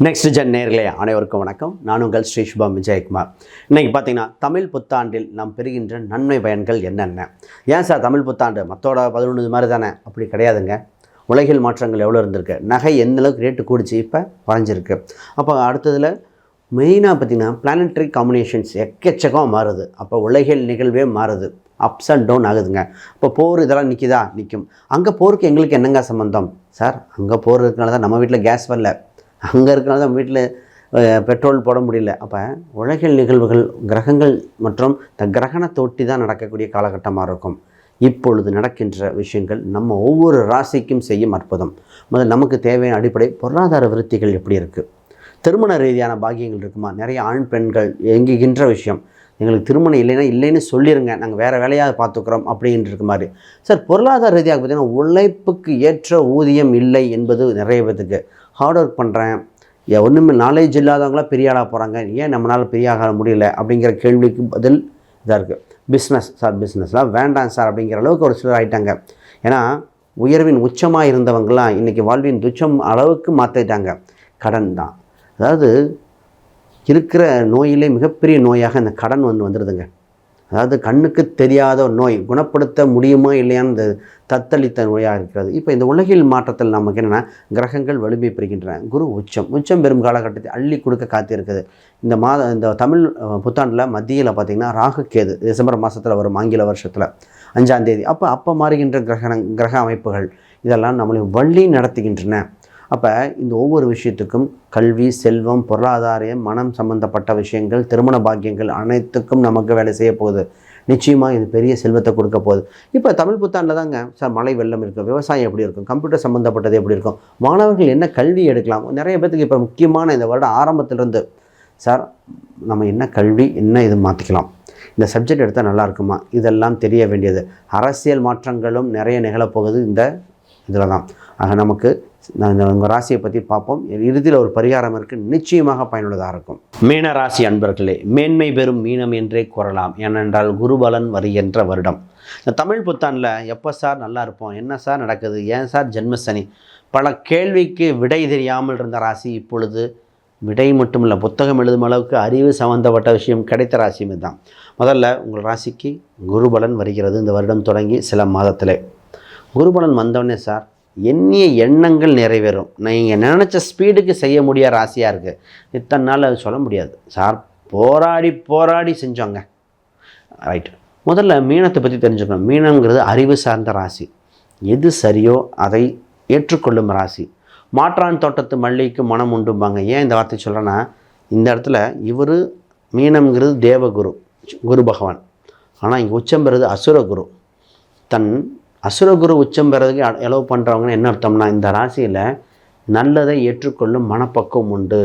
Next gen நேர்களே அனைவருக்கும் வணக்கம். நான் உங்கள் ஸ்ரீ சுபம் விஜயகுமார். இன்றைக்கி பார்த்தீங்கன்னா தமிழ் புத்தாண்டில் நாம் பெறுகின்ற நன்மை பயன்கள் என்னென்ன? ஏன் சார் தமிழ் புத்தாண்டு மற்றோட 11 மாதிரி தானே? அப்படி கிடையாதுங்க. உலகில் மாற்றங்கள் எவ்வளோ இருந்திருக்கு, நகை எந்த அளவுக்கு ரேட்டு கூடிச்சு, இப்போ குறைஞ்சிருக்கு. அப்போ அடுத்ததில் மெயினாக பார்த்திங்கன்னா பிளானட்டரி காம்பினேஷன்ஸ் எக்கச்சக்கம் மாறுது. அப்போ உலகில் நிகழ்வே மாறுது, அப்ஸ் அண்ட் டவுன் ஆகுதுங்க. இப்போ போர் இதெல்லாம் நிற்கும். அங்கே போருக்கு எங்களுக்கு என்னங்க சம்மந்தம் சார்? அங்கே போர் இருக்கனால தான் நம்ம வீட்டில் கேஸ் வரல, அங்கே இருக்கனால தான் வீட்டில் பெட்ரோல் போட முடியல. அப்போ உலகில் நிகழ்வுகள் கிரகங்கள் மற்றும் கிரகணத்தை ஒட்டி தான் நடக்கக்கூடிய காலகட்டமாக இருக்கும். இப்பொழுது நடக்கின்ற விஷயங்கள் நம்ம ஒவ்வொரு ராசிக்கும் செய்யும் அற்புதம். முதல் நமக்கு தேவையான அடிப்படை பொருளாதார விருத்திகள் எப்படி இருக்குது, திருமண ரீதியான பாக்கியங்கள் இருக்குமா? நிறைய ஆண் பெண்கள் எங்குகின்ற விஷயம், எங்களுக்கு திருமணம் இல்லைன்னு சொல்லிடுங்க, நாங்கள் வேறு வேலையாக பார்த்துக்குறோம் அப்படின்ட்டு இருக்க மாதிரி. சார் பொருளாதார ரீதியாக பார்த்திங்கன்னா உழைப்புக்கு ஏற்ற ஊதியம் இல்லை என்பது நிறைய பேத்துக்கு. ஹார்ட் ஒர்க் பண்ணுறேன், ஒன்றுமே நாலேஜ் இல்லாதவங்களாம் பெரிய ஆளாக போகிறாங்க, ஏன் நம்மளால் பெரிய ஆக முடியல அப்படிங்கிற கேள்விக்கு பதில் இதாக இருக்குது. பிஸ்னஸ் சார், பிஸ்னஸ்லாம் வேண்டாம் சார் அப்படிங்கிற அளவுக்கு ஒரு சிலர் ஆகிட்டாங்க. ஏன்னா உயர்வின் உச்சமாக இருந்தவங்களாம் இன்றைக்கி வாழ்வின் துச்சம் அளவுக்கு மாற்றிட்டாங்க. கடன் தான், அதாவது இருக்கிற நோயிலே மிகப்பெரிய நோயாக இந்த கடன் வந்துடுதுங்க. அதாவது கண்ணுக்கு தெரியாத ஒரு நோய், குணப்படுத்த முடியுமா இல்லையான்னு தத்தளித்த நோயாக இருக்கிறது. இப்போ இந்த உலகில் மாற்றத்தில் நமக்கு என்னென்னா கிரகங்கள் வலிமை பெறுகின்றன. குரு உச்சம் பெறும் காலகட்டத்தை அள்ளி கொடுக்க காத்திருக்குது. இந்த தமிழ் புத்தாண்டில் மத்தியில் பார்த்திங்கன்னா ராகு கேது டிசம்பர் மாதத்தில் வரும், ஆங்கில வருஷத்தில் 5ஆம் தேதி. அப்போ மாறுகின்ற கிரக அமைப்புகள் இதெல்லாம் நம்மளை வழி நடத்துகின்றன. அப்போ இந்த ஒவ்வொரு விஷயத்துக்கும் கல்வி, செல்வம், பொருளாதாரம், மனம் சம்பந்தப்பட்ட விஷயங்கள், திருமண பாக்கியங்கள் அனைத்துக்கும் நமக்கு வேலை செய்ய போகுது. நிச்சயமாக இது பெரிய செல்வத்தை கொடுக்க போகுது. இப்போ தமிழ் புத்தாண்டில் தாங்க சார் மழை வெள்ளம் இருக்கும், விவசாயம் எப்படி இருக்கும், கம்ப்யூட்டர் சம்மந்தப்பட்டது எப்படி இருக்கும், மாணவர்கள் என்ன கல்வி எடுக்கலாம். நிறைய பேத்துக்கு இப்போ முக்கியமான இந்த வருடம் ஆரம்பத்திலிருந்து சார் நம்ம என்ன கல்வி என்ன இது மாற்றிக்கலாம், இந்த சப்ஜெக்ட் எடுத்தால் நல்லா இருக்குமா, இதெல்லாம் தெரிய வேண்டியது. அரசியல் மாற்றங்களும் நிறைய நிகழப்போகுது இந்த இதில் தான். ஆக நமக்கு உங்கள் ராசியை பற்றி பார்ப்போம். இறுதியில் ஒரு பரிகாரம் இருக்குது, நிச்சயமாக பயனுள்ளதாக இருக்கும். மீன ராசி அன்பர்களே, மேன்மை பெறும் மீனம் என்றே கூறலாம். ஏனென்றால் குருபலன் வருகின்ற வருடம். இந்த தமிழ் புத்தாண்டில் எப்போ சார் நல்லா இருப்போம், என்ன சார் நடக்குது, ஏன் சார் ஜென்மசனி, பல கேள்விக்கு விடை தெரியாமல் இருந்த ராசி இப்பொழுது விடை மட்டும் இல்லை, புத்தகம் எழுதும் அளவுக்கு அறிவு சம்மந்தப்பட்ட விஷயம் கிடைத்த ராசியும் இதுதான். முதல்ல உங்கள் ராசிக்கு குருபலன் வருகிறது இந்த வருடம் தொடங்கி சில மாதத்திலே. குருபலன் வந்தோடனே சார் எண்ணிய எண்ணங்கள் நிறைவேறும். நீங்கள் நினச்ச ஸ்பீடுக்கு செய்ய முடியாத ராசியாக இருக்குது. இத்தனை நாள் அது சொல்ல முடியாது சார், போராடி செஞ்சோங்க. ரைட், முதல்ல மீனத்தை பற்றி தெரிஞ்சுக்கணும். மீனங்கிறது அறிவு சார்ந்த ராசி. எது சரியோ அதை ஏற்றுக்கொள்ளும் ராசி. மாற்றான் தோட்டத்து மல்லிகைக்கு மனம் உண்டும்பாங்க. ஏன் இந்த வார்த்தை சொல்கிறேன்னா, இந்த இடத்துல இவர் மீனம்ங்கிறது தேவகுரு, குரு பகவான். ஆனால் இங்கே உச்சம் பெறுது அசுரகுரு. அசுரகுரு உச்சம் பெறதுக்கு எலவு பண்ணுறவங்கன்னு என்ன அர்த்தம்னா, இந்த ராசியில் நல்லதை ஏற்றுக்கொள்ளும் மனப்பக்குவம் உண்டு.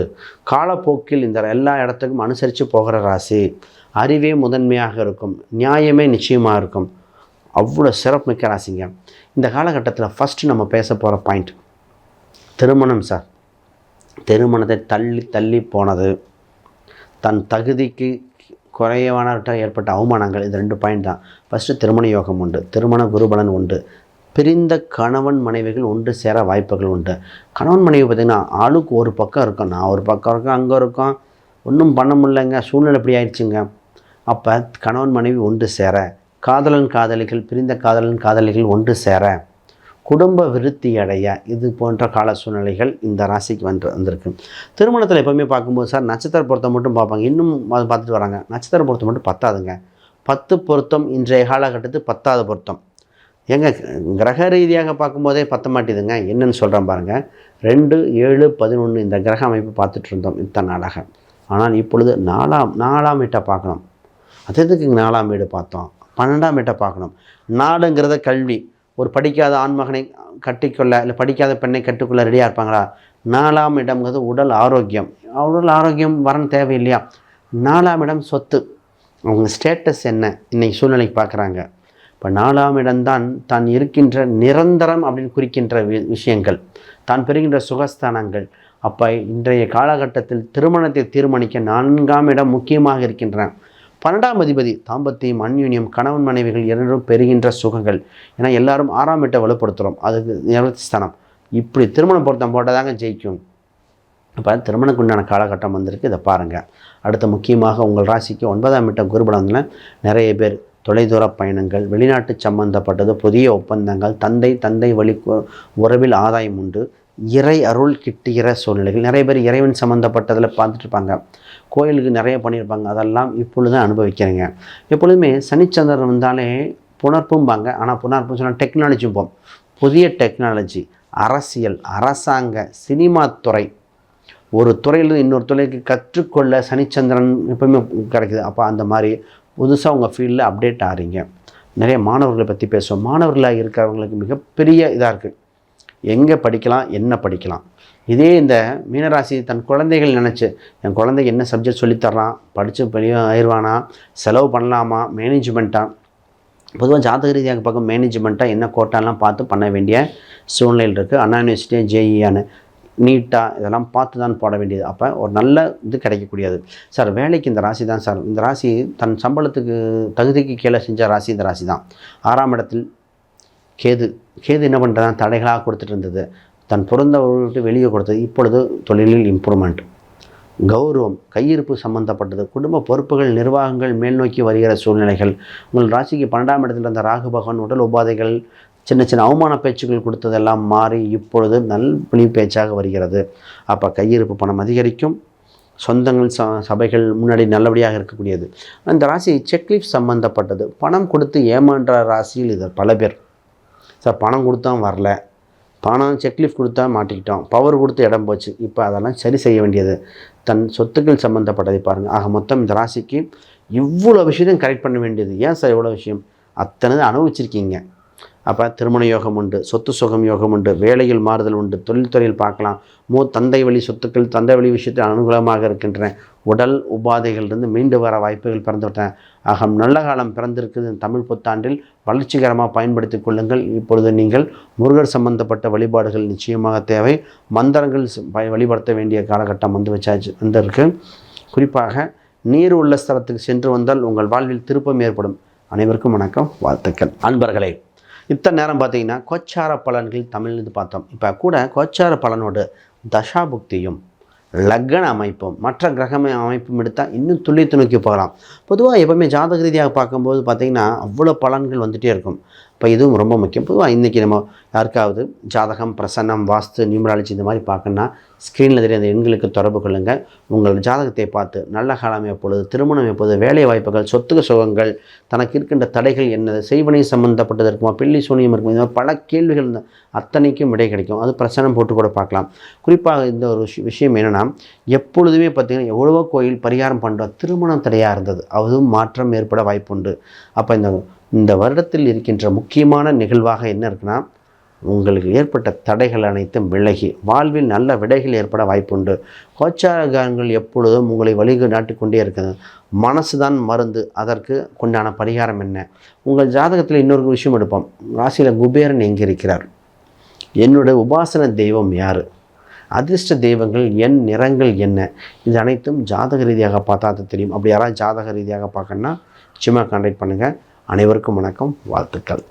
காலப்போக்கில் இந்த எல்லா இடத்துக்கும் அனுசரித்து போகிற ராசி. அறிவே முதன்மையாக இருக்கும், நியாயமே நிச்சயமாக இருக்கும். அவ்வளோ சிறப்புமிக்க ராசிங்க. இந்த காலகட்டத்தில் ஃபஸ்ட்டு நம்ம பேச போகிற பாயிண்ட் திருமணம் சார். திருமணத்தை தள்ளி போனது, தன் தகுதிக்கு குறைவானவற்ற ஏற்பட்ட அவமானங்கள், இது 2 பாயிண்ட் தான். ஃபஸ்ட்டு திருமண யோகம் உண்டு, திருமண குருபலன் உண்டு. பிரிந்த கணவன் மனைவிகள் ஒன்று சேர வாய்ப்புகள் உண்டு. கணவன் மனைவி பார்த்திங்கன்னா ஆளுக்கு ஒரு பக்கம் இருக்கும், நான் ஒரு பக்கம் இருக்கேன், அங்கே இருக்கோம், ஒன்றும் பண்ண முடியலைங்க, சூழ்நிலை எப்படி ஆயிடுச்சுங்க. அப்போ கணவன் மனைவி ஒன்று சேர, காதலன் காதலிகள், பிரிந்த காதலன் காதலிகள் ஒன்று சேர, குடும்ப விருத்தி அடைய, இது போன்ற கால சூழ்நிலைகள் இந்த ராசிக்கு வந்திருக்கு. திருமணத்தில் எப்போவுமே பார்க்கும்போது சார் நட்சத்திர பொருத்தம் மட்டும் பார்ப்பாங்க, இன்னும் பார்த்துட்டு வராங்க. நட்சத்திர பொருத்தம் மட்டும் பத்தாதுங்க. 10 பொருத்தம் இன்றைய காலகட்டத்துக்கு 10வது பொருத்தம். எங்க கிரக ரீதியாக பார்க்கும்போதே பத்த மாட்டேதுங்க. என்னென்னு சொல்கிறேன் பாருங்கள். 2, 7, 11 இந்த கிரக அமைப்பு பார்த்துட்டு இருந்தோம் இத்தனை நாளாக. ஆனால் இப்பொழுது 4ஆம் வீட்டை பார்க்கணும். அதுக்கு 4ஆம் வீடு பார்த்தோம், 12ஆம் வீட்டை பார்க்கணும். நாடுங்கிறத கல்வி. ஒரு படிக்காத ஆண்மகனை கட்டிக்கொள்ள இல்லை படிக்காத பெண்ணை கட்டிக்கொள்ள ரெடியாக இருப்பாங்களா? 4ஆம் இடம்ங்கிறது உடல் ஆரோக்கியம். உடல் ஆரோக்கியம் வரணும் தேவையில்லையா? 4ஆம் இடம் சொத்து. அவங்க ஸ்டேட்டஸ் என்ன இன்றைக்கி சூழ்நிலைக்கு பார்க்குறாங்க. இப்போ 4ஆம் இடம்தான் தான் இருக்கின்ற நிரந்தரம் அப்படின்னு குறிக்கின்ற விஷயங்கள், தான் பெறுகின்ற சுகஸ்தானங்கள். அப்போ இன்றைய காலகட்டத்தில் திருமணத்தை தீர்மானிக்க 4ஆம் இடம் முக்கியமாக இருக்கின்றன. 12ஆம் அதிபதி தாம்பத்தியம், அந்யூன்யம், கணவன் மனைவிகள் இரண்டும் பெறுகின்ற சுகங்கள். ஏன்னா எல்லாரும் 6ஆம் வீட்டை வலுப்படுத்துகிறோம், அதுக்கு நிவர்த்தி ஸ்தானம். இப்படி திருமண பொருத்தம் போட்டால் தாங்க ஜெயிக்கும். இப்போ திருமணக்கு உண்டான காலகட்டம் வந்திருக்கு, இதை பாருங்கள். அடுத்த முக்கியமாக உங்கள் ராசிக்கு 9ஆம் இடம் குருபலத்தில் நிறைய பேர் தொலைதூர பயணங்கள், வெளிநாட்டு சம்பந்தப்பட்டது, புதிய ஒப்பந்தங்கள், தந்தை வழி உறவில் ஆதாயம் உண்டு, இறை அருள் கிட்டுகிற சூழ்நிலைகள். நிறைய பேர் இறைவன் சம்மந்தப்பட்டதில் பார்த்துட்ருப்பாங்க, கோயிலுக்கு நிறைய பண்ணியிருப்பாங்க, அதெல்லாம் இப்பொழுது தான் அனுபவிக்கிறீங்க. எப்பொழுதுமே சனிச்சந்திரன் வந்தாலே புணர்ப்பும்பாங்க. ஆனால் புணர்ப்பும் சொன்னால் டெக்னாலஜிப்போம், புதிய டெக்னாலஜி, அரசியல், அரசாங்க, சினிமா துறை, ஒரு துறையில் இன்னொரு துறைக்கு கற்றுக்கொள்ள சனிச்சந்திரன் எப்பவுமே கிடைக்குது. அப்போ அந்த மாதிரி புதுசாக உங்கள் ஃபீல்டில் அப்டேட் ஆகிறீங்க. நிறைய மாணவர்களை பற்றி பேசுவோம். மாணவர்களாக இருக்கிறவங்களுக்கு மிகப்பெரிய இதாக இருக்குது, எங்கே படிக்கலாம், என்ன படிக்கலாம். இதே இந்த மீனராசி தன் குழந்தைகள் நினச்சி, என் குழந்தைக்கு என்ன சப்ஜெக்ட் சொல்லித்தரலாம், படித்து பெரிய ஆயிடுவானா, செலவு பண்ணலாமா, மேனேஜ்மெண்ட்டாக, பொதுவாக ஜாதக ரீதியாக பக்கம் மேனேஜ்மெண்ட்டாக என்ன கோட்டாலாம் பார்த்து பண்ண வேண்டிய சூழ்நிலையில் இருக்குது. அண்ணா யூனிவர்சிட்டியாக ஜேஇஆன்னு நீட்டாக இதெல்லாம் பார்த்து தான் போட வேண்டியது. அப்போ ஒரு நல்ல இது கிடைக்கக்கூடியது. சார் வேலைக்கு இந்த ராசி தான் சார், இந்த ராசி தன் சம்பளத்துக்கு தகுதிக்கு கீழே செஞ்ச ராசி இந்த ராசி தான். 6ஆம் இடத்தில் கேது என்ன பண்ணுறதான் தடைகளாக கொடுத்துட்டு இருந்தது, தன் பிறந்த விட்டு வெளியே கொடுத்தது. இப்பொழுது தொழிலில் இம்ப்ரூவ்மெண்ட், கௌரவம், கையிருப்பு சம்பந்தப்பட்டது, குடும்ப பொறுப்புகள், நிர்வாகங்கள் மேல் நோக்கி வருகிற சூழ்நிலைகள். உங்கள் ராசிக்கு 12ஆம் இடத்தில் இருந்த ராகு பகவான் உடல் உபாதைகள், சின்ன அவமான பேச்சுக்கள் கொடுத்ததெல்லாம் மாறி இப்பொழுது நல்வழி பேச்சாக வருகிறது. அப்போ கையிருப்பு பணம் அதிகரிக்கும், சொந்தங்கள் சபைகள் முன்னாடி நல்லபடியாக இருக்கக்கூடியது. அந்த ராசி செக்லீஃப் சம்மந்தப்பட்டது, பணம் கொடுத்து ஏமான்ற ராசியில் இது பல பேர். சார் பணம் கொடுத்தா வரல, பணம் செக்லீஃப் கொடுத்தா மாட்டிக்கிட்டோம், பவர் கொடுத்து இடம் போச்சு, இப்போ அதெல்லாம் சரி செய்ய வேண்டியது. தன் சொத்துக்கள் சம்மந்தப்பட்டதை பாருங்கள். ஆக மொத்தம் இந்த ராசிக்கு இவ்வளோ விஷயத்தையும் கரெக்ட் பண்ண வேண்டியது. ஏன் சார் இவ்வளோ விஷயம், அத்தனை அனுபவிச்சிருக்கீங்க. அப்போ திருமண யோகம் உண்டு, சொத்து சுகம் யோகம் உண்டு, வேலையில் மாறுதல் உண்டு, தொழில்துறையில் பார்க்கலாம், தந்தை வழி சொத்துக்கள், தந்தை வழி விஷயத்தில் அனுகூலமாக இருக்கின்றன. உடல் உபாதைகளிலிருந்து மீண்டு வர வாய்ப்புகள் பிறந்துவிட்டன. ஆக நல்ல காலம் பிறந்திருக்குது. தமிழ் புத்தாண்டில் வளர்ச்சிகரமாக பயன்படுத்தி கொள்ளுங்கள். இப்பொழுது நீங்கள் முருகர் சம்பந்தப்பட்ட வழிபாடுகள் நிச்சயமாக தேவை. மந்திரங்கள் வழிபடுத்த வேண்டிய காலகட்டம் வந்திருக்கு. குறிப்பாக நீர் உள்ள ஸ்தலத்துக்கு சென்று வந்தால் உங்கள் வாழ்வில் திருப்பம் ஏற்படும். அனைவருக்கும் வணக்கம், வாழ்த்துக்கள். அன்பர்களே, இத்தனை நேரம் பார்த்தீங்கன்னா கோச்சார பலன்கள் தமிழ்னு பார்த்தோம். இப்போ கூட கோச்சார பலனோடு தசாபுக்தியும் லக்ன அமைப்பும் மற்ற கிரக அமைப்பும் எடுத்தால் இன்னும் துல்லியத்தை நோக்கி போகலாம். பொதுவாக எப்போவுமே ஜாதக ரீதியாக பார்க்கும்போது பார்த்திங்கன்னா அவ்வளோ பலன்கள் வந்துகிட்டே இருக்கும். இப்போ இதுவும் ரொம்ப முக்கியம். பொதுவாக இன்றைக்கி நம்ம யாருக்காவது ஜாதகம், பிரசன்னம், வாஸ்து, நியூமராலஜி இந்த மாதிரி பார்க்கணுன்னா ஸ்க்ரீனில் தெரிய அந்த எண்களுக்கு தொடர்பு கொள்ளுங்கள். உங்கள் ஜாதகத்தை பார்த்து நல்ல காலம் எப்பொழுது, திருமணம் எப்பொழுது, வேலை வாய்ப்புகள், சொத்துக்கு சுகங்கள், தனக்கு இருக்கின்ற தடைகள் என்னது, செய்வனை சம்மந்தப்பட்டது இருக்குமா, பில்லி சூனியம் இருக்குமா, இந்த மாதிரி பல கேள்விகள் அத்தனைக்கும் விடை கிடைக்கும். அது பிரசனம் போட்டு கூட பார்க்கலாம். குறிப்பாக இந்த ஒரு விஷயம் என்னென்னா, எப்பொழுதுமே பார்த்திங்கன்னா எவ்வளவோ கோயில் பரிகாரம் பண்ணுறோம், திருமணம் தடையாக இருந்தது, அதுவும் மாற்றம் ஏற்பட வாய்ப்புண்டு. அப்போ இந்த வருடத்தில் இருக்கின்ற முக்கியமான நிகழ்வாக என்ன இருக்குன்னா, உங்களுக்கு ஏற்பட்ட தடைகள் அனைத்தும் விலகி வாழ்வில் நல்ல விடைகள் ஏற்பட வாய்ப்புண்டு. கோச்சாரங்கள் எப்பொழுதும் உங்களை நாட்டிக்கொண்டே இருக்குது. மனசு தான் மருந்து, அதற்கு கொண்டான பரிகாரம் என்ன? உங்கள் ஜாதகத்தில் இன்னொரு விஷயம் எடுப்போம். ராசியில் குபேரன் எங்கே இருக்கிறார், என்னுடைய உபாசன தெய்வம் யார், அதிர்ஷ்ட தெய்வங்கள் என் நிறங்கள் என்ன, இது அனைத்தும் ஜாதக ரீதியாக பார்த்தா அது தெரியும். அப்படி யாராவது ஜாதக ரீதியாக பார்க்கணுன்னா சும்மா கான்டாக்ட் பண்ணுங்கள். அனைவருக்கும் வணக்கம், வாழ்த்துக்கள்.